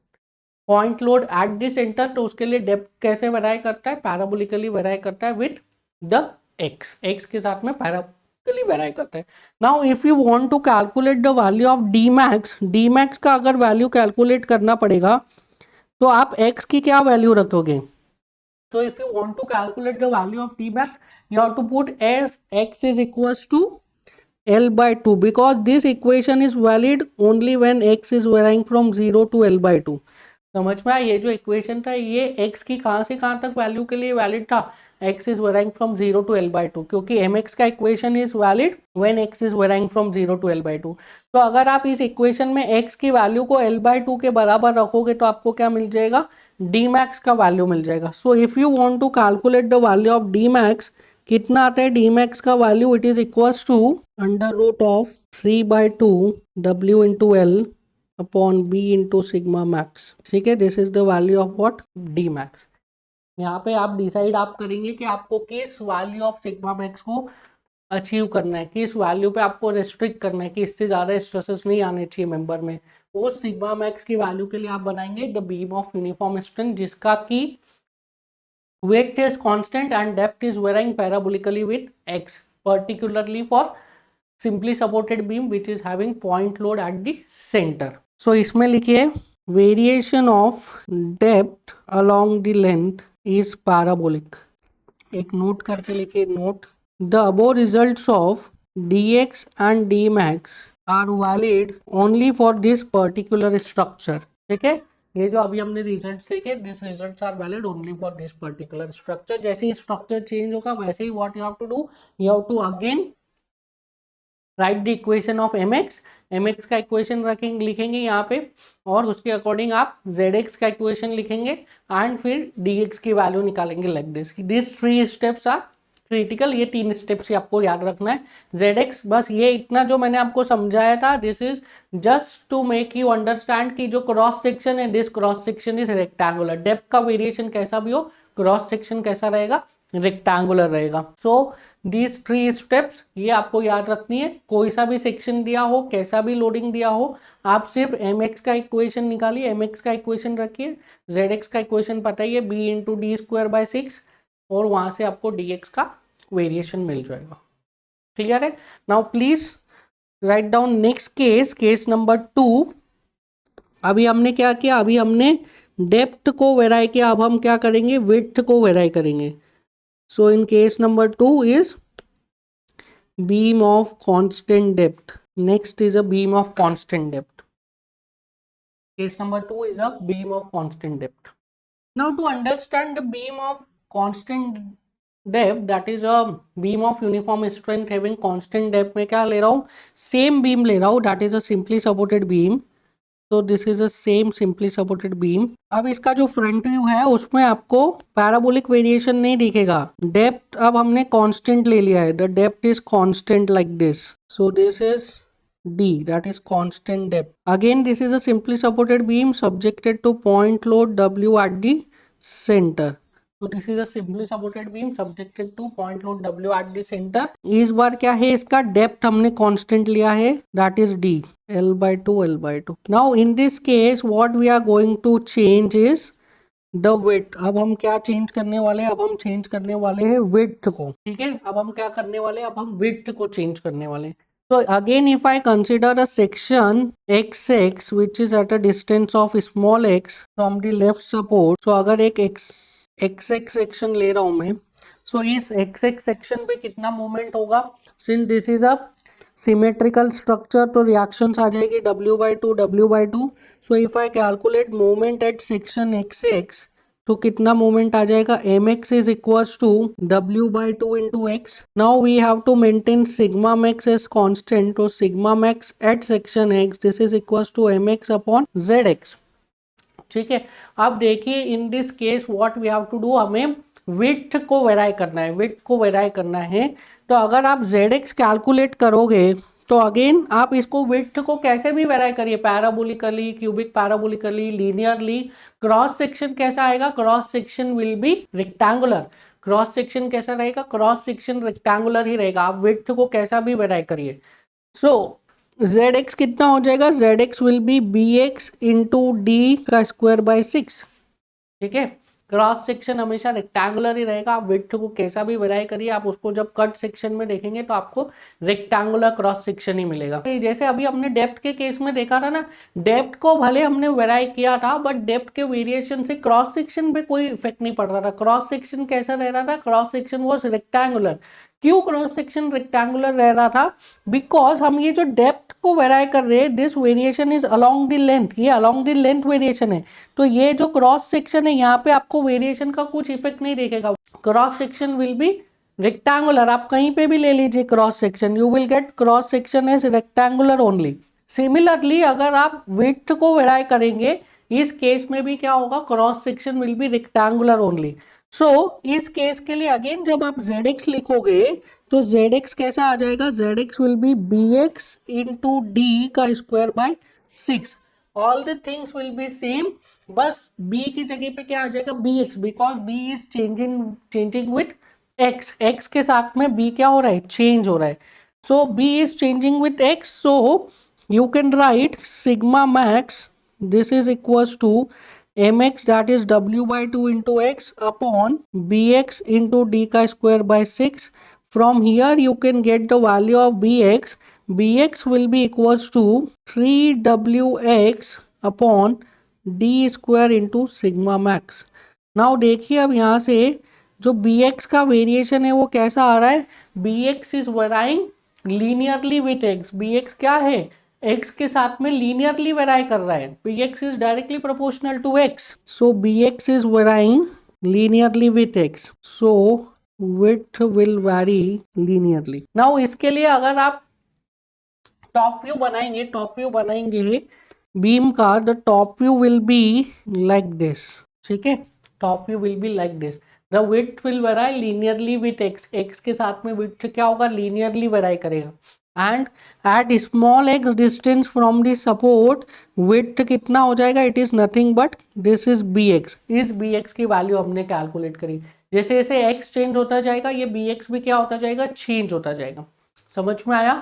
[SPEAKER 1] point load at the centre, तो उसके लिए डेप्थ कैसे वेराई करता है, पैराबोलिकली वेराई करता है विद द एक्स के साथ में पैराबोलिकली वेराई करता है। Now if you want to calculate the value of D max का अगर वैल्यू कैलकुलेट करना पड़ेगा तो आप x की क्या वैल्यू रखोगे? So if you want to calculate the value of Tmax, you have to put as x is equals to L by 2 because this equation is valid only when x is varying from 0 to L by 2. समझ में आया? ये जो equation था ये x की कहाँ से कहाँ तक वैल्यू के लिए वैलिड था, x is varying from 0 to L by 2, क्योंकि mx का equation is valid when x is varying from 0 to L by 2. तो अगर आप इस इक्वेशन में x की वैल्यू को L by 2 के बराबर रखोगे तो आपको क्या मिल जाएगा, डी मैक्स का वैल्यू मिल जाएगा। So if you want to calculate the value of D max, कितना आता है डी मैक्स का value, it is equals to under root of 3/2 w into L upon b into sigma max. ठीक है, this is the value of what, D max. यहाँ पे आप decide आप करेंगे कि आपको किस वैल्यू ऑफ सिग्मा मैक्स को अचीव करना है, किस वैल्यू पे आपको रेस्ट्रिक्ट करना है कि इससे ज़्यादा स्ट्रेसेस नहीं आने चाहिए मेंबर में। उस सिग्मा मैक्स की वैल्यू के लिए आप बनाएंगे the beam of uniform strength जिसका की weight is constant and depth is varying parabolically with X, particularly for simply supported beam which is having point load at the centre. So इसमें लिखिए variation of depth along the length is parabolic. एक note करके लिखिए, note the above results of dx and dmax are valid only for this particular structure. ठीक है, ये जो अभी हमने रिजल्ट्स लिखे, this results are valid only for this particular structure. जैसे ही स्ट्रक्चर चेंज होगा वैसे ही what you have to do, you have to again write the equation of mx का इक्वेशन रखेंगे, लिखेंगे यहाँ पे, और उसके अकॉर्डिंग आप zx का इक्वेशन लिखेंगे एंड फिर dx की वैल्यू निकालेंगे like this. This 3 steps are critical, ये 3 स्टेप्स ही आपको याद रखना है। zx बस ये इतना जो मैंने आपको समझाया था, this is just to make you understand कि जो क्रॉस सेक्शन है, this cross section is rectangular. Depth का वेरिएशन कैसा भी हो, क्रॉस सेक्शन कैसा रहेगा, रेक्टेंगुलर रहेगा। सो दीज 3 स्टेप्स ये आपको याद रखनी है। कोई सा भी सेक्शन दिया हो, कैसा भी लोडिंग दिया हो, आप सिर्फ mx का इक्वेशन निकालिए, mx का इक्वेशन रखिए, zx का इक्वेशन पता ही है b into d square by 6, और वहां से आपको dx का वेरिएशन मिल जाएगा। क्लियर है? Now please write down next case number 2। अभी हमने क्या किया, अभी हमने डेप्थ को वेराई किया, अब हम क्या करेंगे, विड्थ को वेराई करेंगे। So in case number 2 is beam of constant depth. Next is a beam of constant depth. Case number 2 is a beam of constant depth. Now to understand the beam of constant depth, that is a beam of uniform strength having constant depth, में क्या ले रहा हूँ, same beam ले रहा हूँ, that is a simply supported beam. So this is a same simply supported beam. अब इसका जो फ्रंट व्यू है उसमें आपको पैराबोलिक वेरिएशन नहीं दिखेगा। डेप्थ अब हमने कांस्टेंट ले लिया है, the depth is constant like this. So this is D, that is constant depth. Again, this is a simply supported beam subjected to point load W at the center. So this is a simply supported beam subjected to point load W at the center. इस बार क्या है, इसका depth हमने constant लिया है, that is D, L by 2, L by 2. Now in this case, what we are going to change is the width. अब हम क्या चेंज करने वाले हैं, अब हम चेंज करने वाले हैं width को। ठीक है, अब हम क्या करने वाले हैं, अब हम width को चेंज करने वाले हैं। So again, if I consider a section XX which is at a distance of small x from the left support, so अगर एक XX सेक्शन ले रहा हूँ मैं, so इस XX सेक्शन पे कितना मूवमेंट होगा, since this is a symmetrical structure, तो रिएक्शंस आ जाएगी W/2। so if I calculate moment at section XX, तो कितना मोमेंट आ जाएगा, mx is equals to w/2 into X. Now we have to maintain sigma max as constant, तो sigma max at section x, this is equals to mx upon zx। ठीक है, अब देखिए in this case what we have to do, हमें width को vary करना है, width को वेराई करना है। तो अगर आप zx कैलकुलेट करोगे तो अगेन आप इसको विड्थ को कैसे भी वेराई करिए, parabolically, cubic parabolically, linearly. Cross section कैसा आएगा, cross section will be rectangular. Cross section कैसा रहेगा, क्रॉस सेक्शन रेक्टेंगुलर ही रहेगा। आप विड्थ को कैसा भी वेराई करिए। सो जेड एक्स कितना हो जाएगा, Z X will be B X into D का स्क्वायर बाय 6। ठीक है, क्रॉस सेक्शन हमेशा रेक्टेंगुलर ही रहेगा, आप विड्थ को कैसा भी वेराई करिए, आप उसको जब कट सेक्शन में देखेंगे तो आपको रेक्टेंगुलर क्रॉस सेक्शन ही मिलेगा। जैसे अभी हमने डेप्थ के केस में देखा था ना, डेप्थ को भले हमने वेराई किया था बट डेप्थ के वेरिएशन से क्रॉस सेक्शन पे कोई इफेक्ट नहीं पड़ रहा था। क्रॉस सेक्शन कैसा रह रहा था, क्रॉस सेक्शन वॉज रेक्टेंगुलर। क्यों क्रॉस सेक्शन रेक्टेंगुलर रह रहा था, बिकॉज हम ये जो डेप्थ को वेराई कर रहे हैं, this variation is along the length, ये अलोंग द लेंथ वेरिएशन है। तो ये जो क्रॉस सेक्शन है यहाँ पे आपको वेरिएशन का कुछ इफेक्ट नहीं देखेगा, cross section will be rectangular. आप कहीं पे भी ले लीजिए cross section, you will gate cross section is rectangular only. Similarly अगर आप विड्थ को वेराई करेंगे, इस केस में भी क्या होगा, cross section will be rectangular only. So इस केस के लिए अगेन जब आप ZX लिखोगे तो ZX कैसा आ जाएगा, ZX will be BX into D का square by 6। All the things will be same, बस B की जगह पे क्या आ जाएगा, BX, because B is changing with X, X के साथ में B क्या हो रहा है, चेंज हो रहा है। सो B is changing with X, so you can write sigma max, this is equals to mx, that is w by 2 into x upon bx into d ka square by 6. From here you can get the value of bx. Bx will be equals to 3wx upon d square into sigma max. Now देखिए अब यहाँ से जो bx का variation है वो कैसा आ रहा है, bx is varying linearly with x, bx क्या है, x के साथ में लीनियरली वेराई कर रहा है, bx इज directly proportional to x, so bx is varying linearly with x, so width will vary linearly. Now इसके लिए अगर आप टॉप व्यू बनाएंगे बीम का, the top view will be like this. ठीक है, top view will be like this, the width will vary linearly with x, x के साथ में width क्या होगा, लीनियरली वेराई करेगा। And at small x distance from the support width कितना हो जाएगा, it is nothing but this is bx। इस bx की वैल्यू हमने कैलकुलेट करी, जैसे जैसे x चेंज होता जाएगा ये bx भी क्या होता जाएगा, चेंज होता जाएगा। समझ में आया।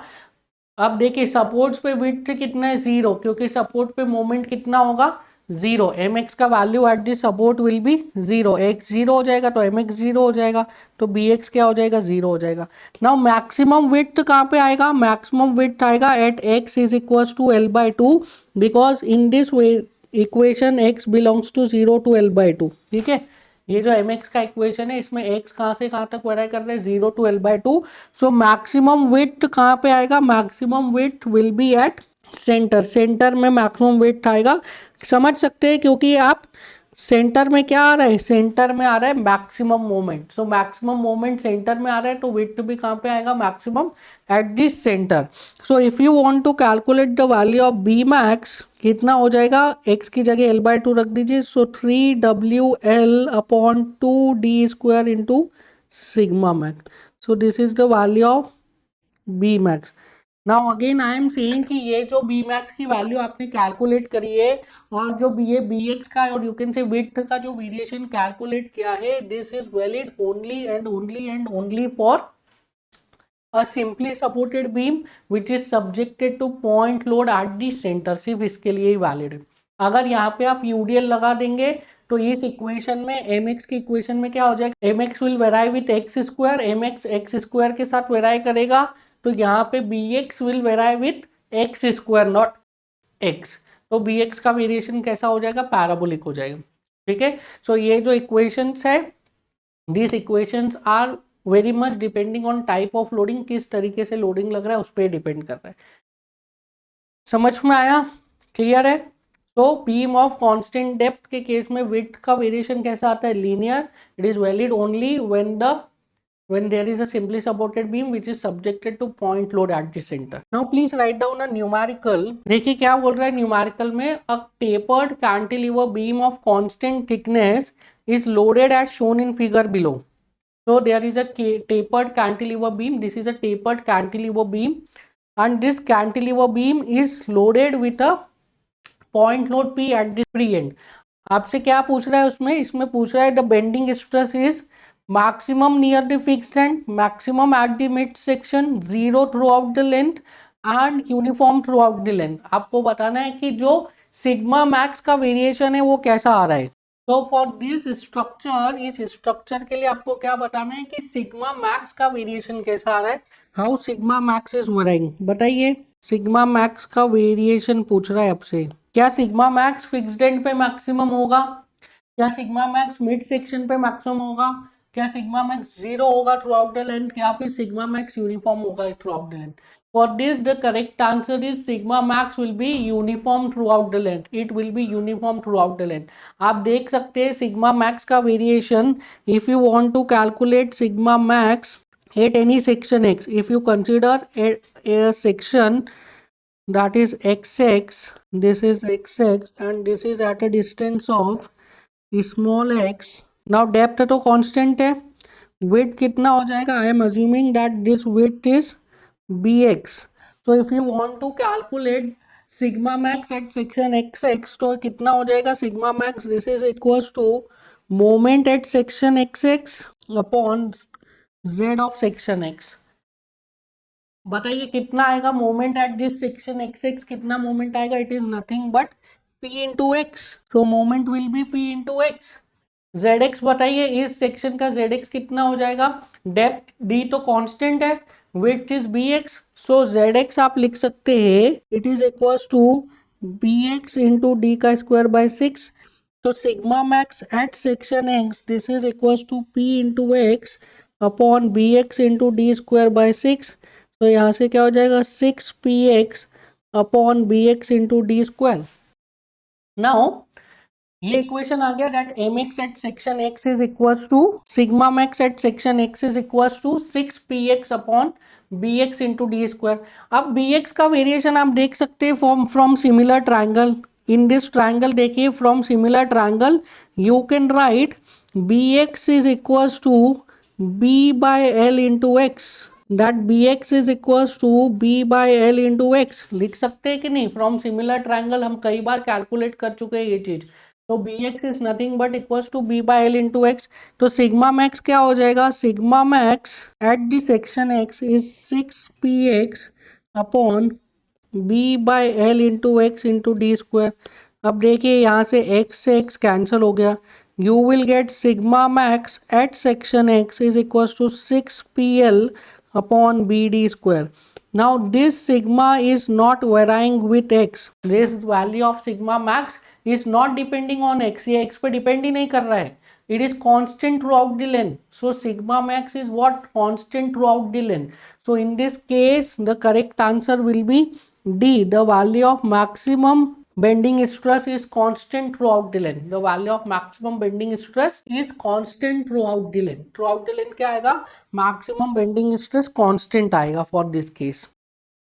[SPEAKER 1] अब देखिए सपोर्ट्स पे विड्थ कितना है, 0, क्योंकि सपोर्ट पे मोमेंट कितना होगा, 0, mx का value at the support will be 0, x 0 हो जाएगा तो mx 0 हो जाएगा, तो bx क्या हो जाएगा, 0 हो जाएगा। नाउ मैक्सिमम विड्थ कहाँ पे आएगा, मैक्सिमम विड्थ आएगा at x is equals to L/2, because in this equation x belongs to 0 to L/2। ठीक है, ये जो mx का इक्वेशन है इसमें x कहाँ से कहाँ तक वेरी कर रहे हैं, 0 to L/2। So maximum width कहाँ पे आएगा, maximum width will be at centre, centre में मैक्सिमम विड्थ आएगा। समझ सकते हैं क्योंकि आप सेंटर में क्या आ रहा है, सेंटर में आ रहा है maximum moment, so maximum moment centre में आ रहा है तो विड्थ भी कहाँ पे आएगा, maximum at this centre. So if you want to calculate the value of B max, कितना हो जाएगा, x की जगह L/2 रख दीजिए, so 3wL upon 2d square into sigma max, so this is the value of B max. Now again I am saying कि ये जो बी मैक्स की वैल्यू आपने कैलकुलेट करी है और जो ये बी एक्स का और यू कैन से विड्थ का जो वेरिएशन कैलकुलेट किया है, this is valid only and only for a simply supported beam which is subjected to point load at the center, सिर्फ इसके लिए ही वैलिड है। अगर यहाँ पे आप UDL लगा देंगे तो इस इक्वेशन में mx की इक्वेशन में क्या हो जाएगा, mx will vary with x square, mx x square के साथ वेराई करेगा तो यहाँ पे bx will vary with x square not x, तो bx का वेरिएशन कैसा हो जाएगा, पैराबोलिक हो जाएगा। ठीक है, सो ये जो इक्वेशंस है, this equations are very much depending on type of loading, किस तरीके से लोडिंग लग रहा है उस पर डिपेंड कर रहा है। समझ में आया, क्लियर है। तो बीम ऑफ कांस्टेंट डेप्थ के केस में विड्थ का वेरिएशन कैसा आता है, linear, it is valid only when there is a simply supported beam which is subjected to point load at the center. Now please write down a numerical. देखिए क्या बोल रहा है न्यूमेरिकल में, a tapered cantilever beam of constant thickness is loaded as shown in figure below. So there is a tapered cantilever beam, this is a tapered cantilever beam and this cantilever beam is loaded with a point load P at the free end. आपसे क्या पूछ रहा है उसमें, इसमें पूछ रहा है the bending stress is maximum near the fixed end, maximum at the mid section, 0 throughout the length and uniform through out the length. आपको बताना है कि जो सिग्मा मैक्स का वेरिएशन है वो कैसा आ रहा है। तो फॉर दिस स्ट्रक्चर, इस स्ट्रक्चर के लिए आपको क्या बताना है कि सिग्मा मैक्स का वेरिएशन कैसा आ रहा है, how sigma max is varying. बताइए, सिग्मा मैक्स का वेरिएशन पूछ रहा है आपसे। क्या सिग्मा मैक्स फिक्स्ड एंड पे मैक्सिमम होगा, क्या सिग्मा मैक्स मिड सेक्शन पे मैक्सिमम होगा, क्या सिग्मा मैक्स जीरो होगा थ्रू आउट द लेंथ, या फिर सिग्मा मैक्स यूनिफॉर्म होगा through out the length. For this, the correct answer is sigma max will be uniform throughout the length. It will be uniform throughout the length. आप देख सकते हैं sigma max का variation. If you want to calculate sigma max at any section x, if you consider a section that is xx, this is xx and this is at a distance of small x. Now depth तो constant है, width कितना हो जाएगा, I am assuming that this width is bx. So if you want to calculate sigma max at section xx, तो कितना हो जाएगा sigma max, this is equals to moment at section xx upon z of section x. बताइए कितना आएगा moment at this section x x, कितना moment आएगा, it is nothing but p into x. So moment will be p into x. Z x बताइए, इस section का z x कितना हो जाएगा, डेप्थ d तो कांस्टेंट है, width is bx, so z x आप लिख सकते हैं it is equals to bx into D का स्क्वायर बाय 6। तो sigma max at section x this is equals to p into x upon bx into d square by 6। तो यहाँ से क्या हो जाएगा 6px upon bx into d square. Now ये equation आ गया that mx at section x is equals to sigma max at section x is equals to 6px upon bx into d square. अब bx का variation आप देख सकते हैं from similar triangle. In this triangle देखिए, from similar triangle you can write bx is equals to b by l into x, that bx is equals to b by l into x। लिख सकते हैं कि नहीं, from similar triangle हम कई बार calculate कर चुके हैं ये चीज। तो bx is nothing but equals to b by l into x। तो सिग्मा मैक्स क्या हो जाएगा, sigma max at the section x is 6px अपॉन b by l into x into d square. अब देखिए यहाँ से x कैंसिल हो गया, you will get sigma max at section x is equals to 6pl upon bd square. Now this sigma is not varying with x. This value of sigma max is not depending on x. ये x पे depend ही नहीं कर रहा है. It is constant throughout the length. So sigma max is what? Constant throughout the length. So in this case the correct answer will be D. The value of maximum bending stress is constant throughout the length. The value of maximum bending stress is constant throughout the length. Throughout the length क्या आएगा, maximum bending stress constant आएगा for this case.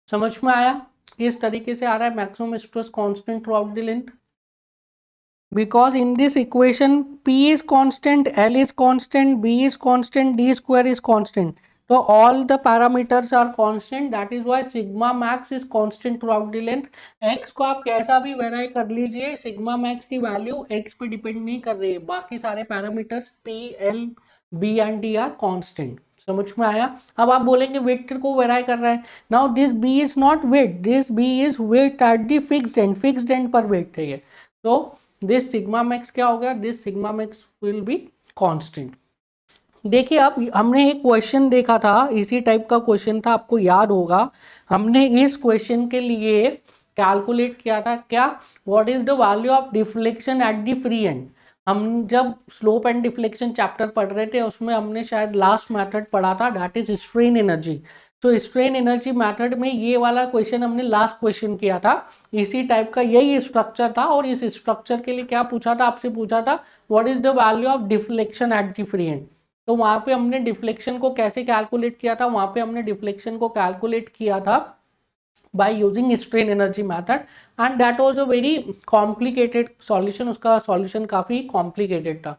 [SPEAKER 1] समझ में आया किस तरीके से आ रहा है maximum stress constant throughout the length? Because in this equation p is constant, l is constant, b is constant, d square is constant. So all the parameters are constant. That is why sigma max is constant throughout the length. x को आप कैसा भी वेराई कर लीजिए, sigma max की value x पे depend नहीं कर रही है, बाकी सारे parameters p, l, b and d are constant. समझ में आया। अब आप बोलेंगे विड्थ को वेराई कर रहा है। Now this b is not width, this b is width at the fixed and, fixed and पर विड्थ है ये। तो दिस सिग्मा मैक्स क्या हो गया, this sigma max will be constant. देखिए अब हमने एक क्वेश्चन देखा था, इसी टाइप का क्वेश्चन था, आपको याद होगा। हमने इस क्वेश्चन के लिए कैलकुलेट किया था क्या, what is the value of deflection at the free and. हम जब स्लोप एंड डिफ्लेक्शन चैप्टर पढ़ रहे थे उसमें हमने शायद लास्ट मेथड पढ़ा था, दैट इज स्ट्रेन एनर्जी। तो स्ट्रेन एनर्जी मेथड में ये वाला क्वेश्चन हमने लास्ट क्वेश्चन किया था, इसी टाइप का यही स्ट्रक्चर था। और इस स्ट्रक्चर के लिए क्या पूछा था, आपसे पूछा था what is the value of deflection at the free end. तो वहां पे हमने डिफ्लेक्शन को कैसे कैलकुलेट किया था, वहां पे हमने डिफ्लेक्शन को कैलकुलेट किया था by using strain energy method and that was a very complicated solution। उसका solution काफी complicated था।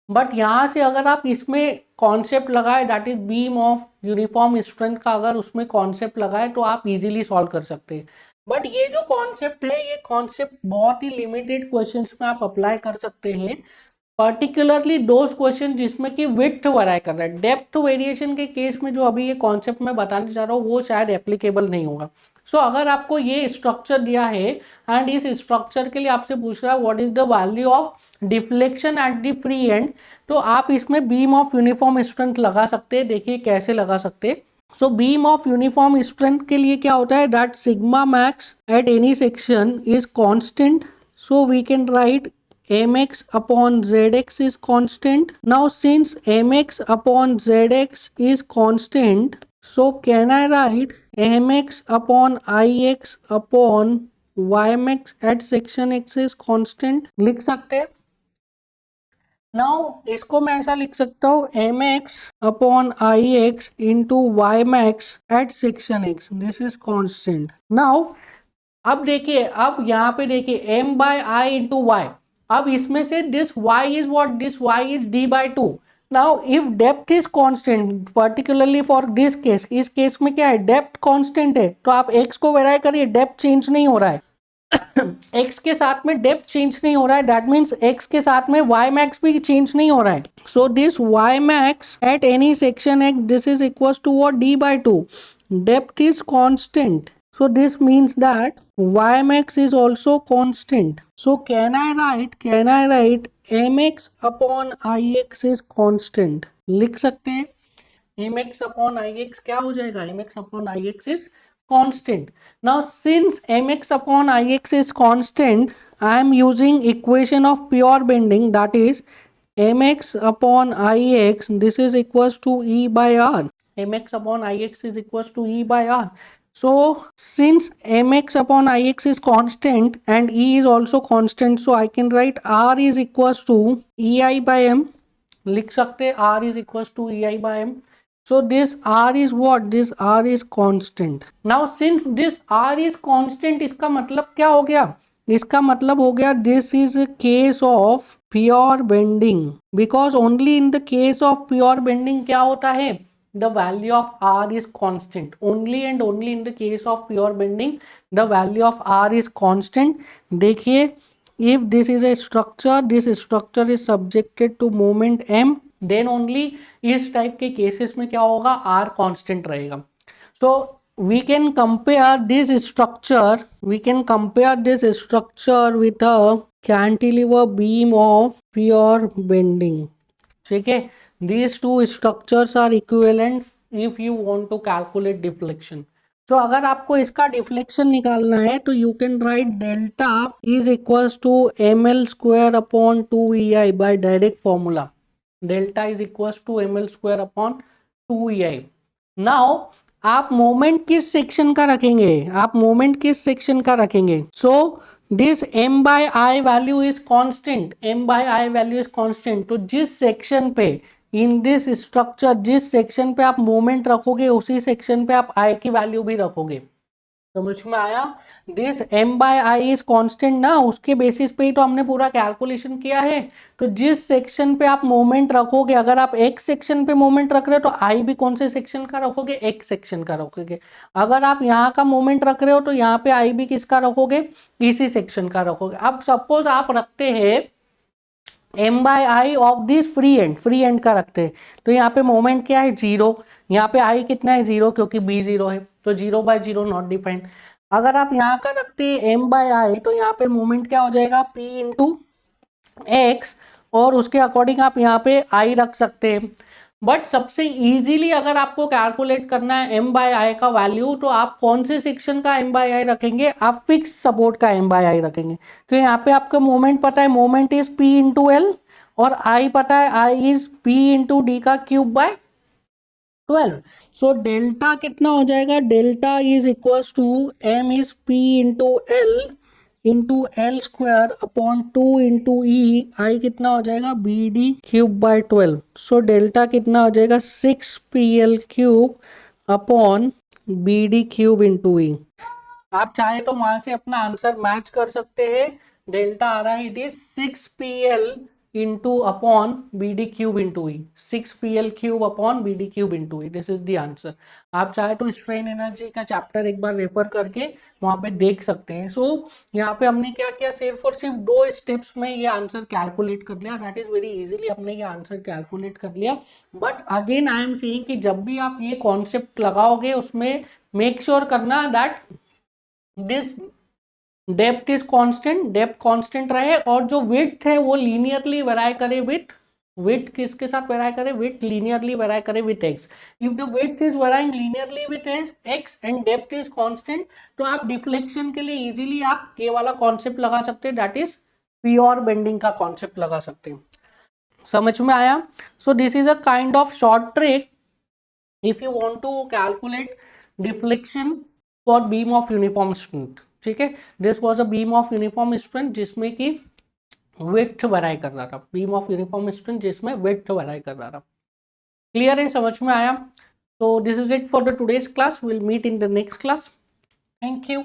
[SPEAKER 1] बट यहाँ से अगर आप इसमें कॉन्सेप्ट लगाए, that is beam of uniform strength का अगर उसमें कॉन्सेप्ट लगाए तो आप इजीली सॉल्व कर सकते हैं। बट ये जो कॉन्सेप्ट है, ये कॉन्सेप्ट बहुत ही लिमिटेड क्वेश्चंस में आप अप्लाई कर सकते हैं। पर्टिकुलरली दोज क्वेश्चन जिसमें कि विड्थ वराई कर रहा है। डेप्थ वेरिएशन के केस में जो अभी ये कॉन्सेप्ट मैं बताने जा रहा हूँ वो शायद एप्लीकेबल नहीं होगा। सो अगर आपको ये स्ट्रक्चर दिया है एंड इस स्ट्रक्चर के लिए आपसे पूछ रहा है what is the value of deflection at the free end, तो आप इसमें बीम ऑफ यूनिफॉर्म स्ट्रेंथ लगा सकते हैं। देखिए कैसे लगा सकते हैं। सो बीम ऑफ यूनिफॉर्म स्ट्रेंथ के लिए क्या होता है, that sigma max at any section is constant, so we can write mx upon zx is constant. Now since mx upon zx is constant, so can I write mx upon ix upon ymax at section x is constant? लिख सकते हैं। Now इसको मैं ऐसा लिख सकता हूँ mx upon ix into ymax at section x, this is constant. Now अब देखिए, अब यहाँ पे देखिए m by I into Y, अब इसमें से this y is what, this y is d by to. Now if depth is constant, particularly for this case, इस केस में क्या है, डेप्थ कांस्टेंट है, तो आप x को वेराई करिए, डेप्थ चेंज नहीं हो रहा है x के साथ में डेप्थ चेंज नहीं हो रहा है, दैट मीन्स x के साथ में y मैक्स भी चेंज नहीं हो रहा है। So this y max at any section x, this is equal to what, d by two, depth is constant, so this means that y max is also constant. So can I write mx upon ix is constant? लिख सकते हैं mx upon ix क्या हो जाएगा, mx upon ix is constant. Now since mx upon ix is constant, I am using equation of pure bending, that is mx upon ix, this is equals to e by r. mx upon ix is equals to e by r. So since mx upon ix is constant and e is also constant, so I can write r is equals to ei by m. लिख सकते r is equals to ei by m. So this r is what, this r is constant. Now since this r is constant, इसका मतलब क्या हो गया, इसका मतलब हो गया this is a case of pure bending, because only in the case of pure bending क्या होता है, the value of r is constant. Only and only in the case of pure bending the value of r is constant. देखिए if this is a structure, this structure is subjected to moment m, then only इस type के cases में क्या होगा, r constant रहेगा. So we can compare this structure, with a cantilever beam of pure bending. ठीक है, these two structures are equivalent if you want to calculate deflection. So अगर आपको इसका डिफ्लेक्शन निकालना है तो you can write delta is equals to ml square upon 2ei by direct formula. Delta is equals to ml square upon 2ei. Now आप moment किस section का रखेंगे, so this m by I value is constant, तो जिस section पे in this structure, जिस section पे आप मोमेंट रखोगे उसी सेक्शन पे आप i की वैल्यू भी रखोगे। समझ में आया, this m by I is constant ना, उसके बेसिस पे ही तो हमने पूरा कैलकुलेशन किया है। तो जिस सेक्शन पे आप मोमेंट रखोगे, अगर आप x सेक्शन पे मोमेंट रख रहे हो तो i भी कौन से सेक्शन का रखोगे, x सेक्शन का रखोगे। अगर आप यहाँ का मोमेंट रख रहे हो तो यहाँ पे i भी किसका रखोगे, इसी सेक्शन का रखोगे। अब सपोज आप रखते हैं m by I of this free end का रखते हैं, तो यहाँ पे मोमेंट क्या है, 0, यहाँ पे i कितना है, 0, क्योंकि b 0 है, तो 0 बाय 0 नॉट डिफाइंड। अगर आप यहाँ का रखते हैं m बाय आई, तो यहाँ पे मोमेंट क्या हो जाएगा, p इंटू एक्स, और उसके अकॉर्डिंग आप यहाँ पे i रख सकते हैं। बट सबसे इजीली अगर आपको कैलकुलेट करना है m बाय आई का वैल्यू, तो आप कौन से सेक्शन का m बाय आई रखेंगे, आप फिक्स सपोर्ट का m बाय आई रखेंगे। तो यहाँ पे आपका मोमेंट पता है, moment is p into L, और i पता है, i is p into D का क्यूब बाय 12। सो डेल्टा कितना हो जाएगा, delta is equals to m is p into L square upon 2 into E, I कितना हो जाएगा, B D cube by 12। So delta कितना हो जाएगा, 6pl cube upon B D cube into E. आप चाहे तो वहां से अपना आंसर मैच कर सकते हैं, डेल्टा आ रहा है, it is 6pl into upon BD cube into E, 6PL cube upon BD cube into E. This is the answer. आप चाहे तो स्ट्रेन एनर्जी का चैप्टर एक बार रेफर करके वहां पे देख सकते हैं. सो यहाँ पे हमने क्या किया, सिर्फ और सिर्फ 2 स्टेप्स में ये आंसर कैलकुलेट कर लिया. दैट इज वेरी इजीली हमने ये आंसर कैलकुलेट कर लिया. But again I am saying कि जब भी आप ये कॉन्सेप्ट लगाओगे उसमें मेक श्योर करना that this depth is constant, depth constant रहे और जो विड्थ है वो लीनियरली वेराई करे विथ, विड्थ किसके साथ वेराई करे, विड्थ लीनियरली वेराई करे with x. If the width is varying linearly with x and depth is constant, तो आप डिफ्लेक्शन के लिए इजीली आप ये वाला कॉन्सेप्ट लगा सकते हैं, दैट इज प्योर बेंडिंग का कॉन्सेप्ट लगा सकते हैं. समझ में आया? So this is a kind of short trick if you want to calculate deflection for beam of uniform strength. ठीक है, this was a beam of uniform strength जिसमें कि विड्थ वेराई कर रहा था, बीम ऑफ यूनिफॉर्म स्ट्रेंथ जिसमें width vary कर रहा था. क्लियर है, समझ में आया? तो this is it for the today's class. Will meet in the next class. Thank you.